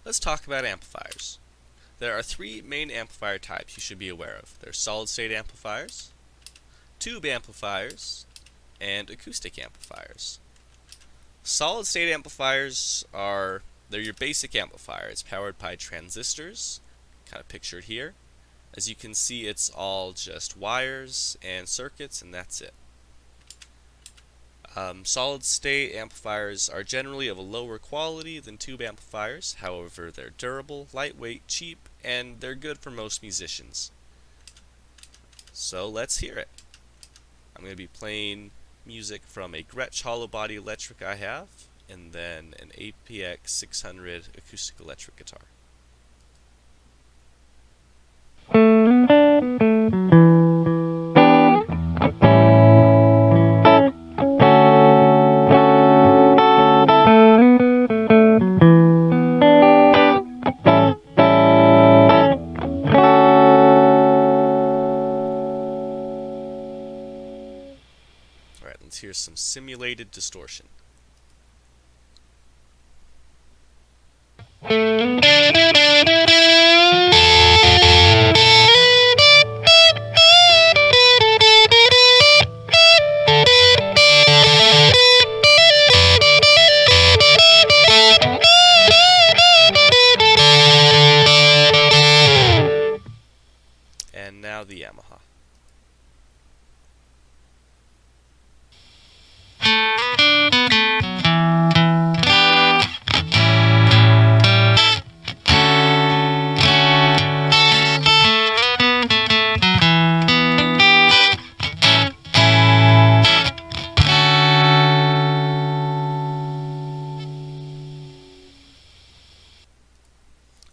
Let's talk about amplifiers. There are three main amplifier types you should be aware of. There's solid-state amplifiers, tube amplifiers, and acoustic amplifiers. Solid-state amplifiers they're your basic amplifier. It's powered by transistors, kind of pictured here. As you can see, it's all just wires and circuits, and that's it. Solid-state amplifiers are generally of a lower quality than tube amplifiers. However, they're durable, lightweight, cheap, and they're good for most musicians. So let's hear it. I'm going to be playing music from a Gretsch hollow body electric I have, and then an APX 600 acoustic electric guitar. Alright, let's hear some simulated distortion. And now the Yamaha.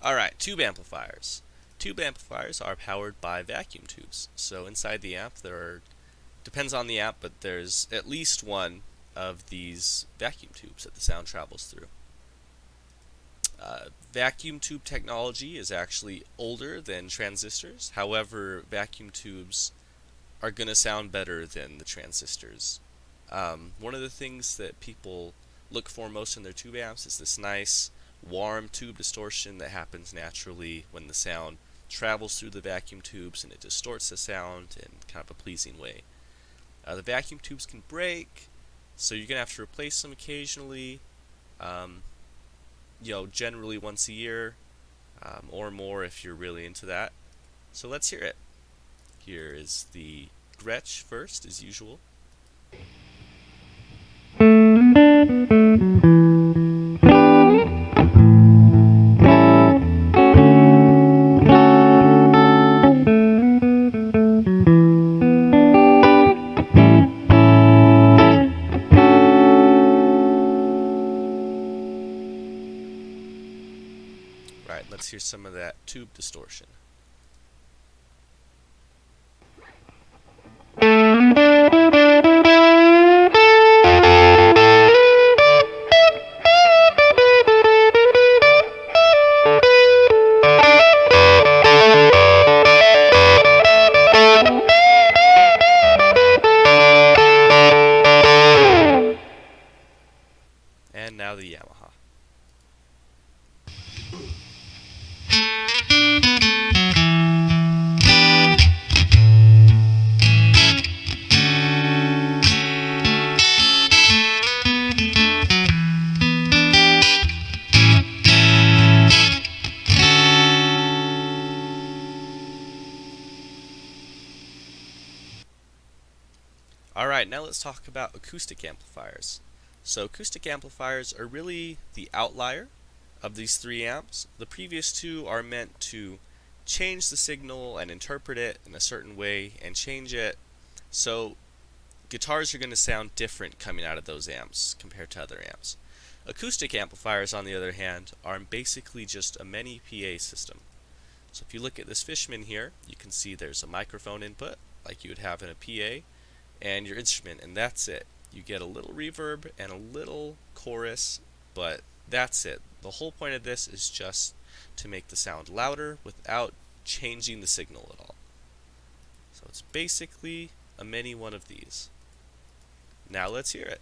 Alright, tube amplifiers. Tube amplifiers are powered by vacuum tubes. So inside the amp depends on the amp, but there's at least one of these vacuum tubes that the sound travels through. Vacuum tube technology is actually older than transistors. However, vacuum tubes are going to sound better than the transistors. One of the things that people look for most in their tube amps is this nice warm tube distortion that happens naturally when the sound travels through the vacuum tubes, and it distorts the sound in kind of a pleasing way. The vacuum tubes can break, so you're going to have to replace them occasionally, generally once a year, or more if you're really into that. So let's hear it. Here is the Gretsch first, as usual. Right, let's hear some of that tube distortion. And now the Yamaha. Alright, now let's talk about acoustic amplifiers. So acoustic amplifiers are really the outlier of these three amps. The previous two are meant to change the signal and interpret it in a certain way and change it. So guitars are going to sound different coming out of those amps compared to other amps. Acoustic amplifiers, on the other hand, are basically just a mini PA system. So if you look at this Fishman here, you can see there's a microphone input like you would have in a PA, and your instrument, and that's it. You get a little reverb and a little chorus, but that's it. The whole point of this is just to make the sound louder without changing the signal at all. So it's basically a mini one of these. Now let's hear it.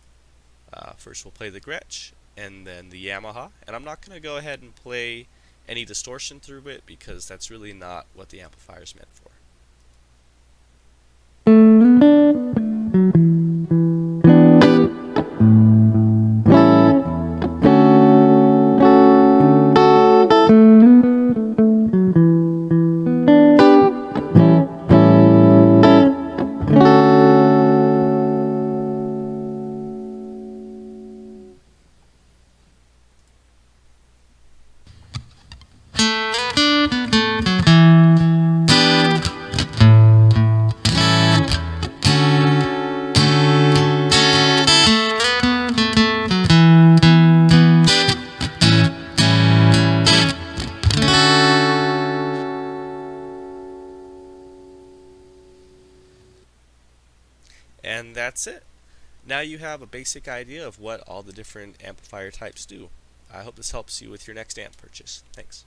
First we'll play the Gretsch and then the Yamaha, and I'm not going to go ahead and play any distortion through it, because that's really not what the amplifier is meant for. And that's it. Now you have a basic idea of what all the different amplifier types do. I hope this helps you with your next amp purchase. Thanks.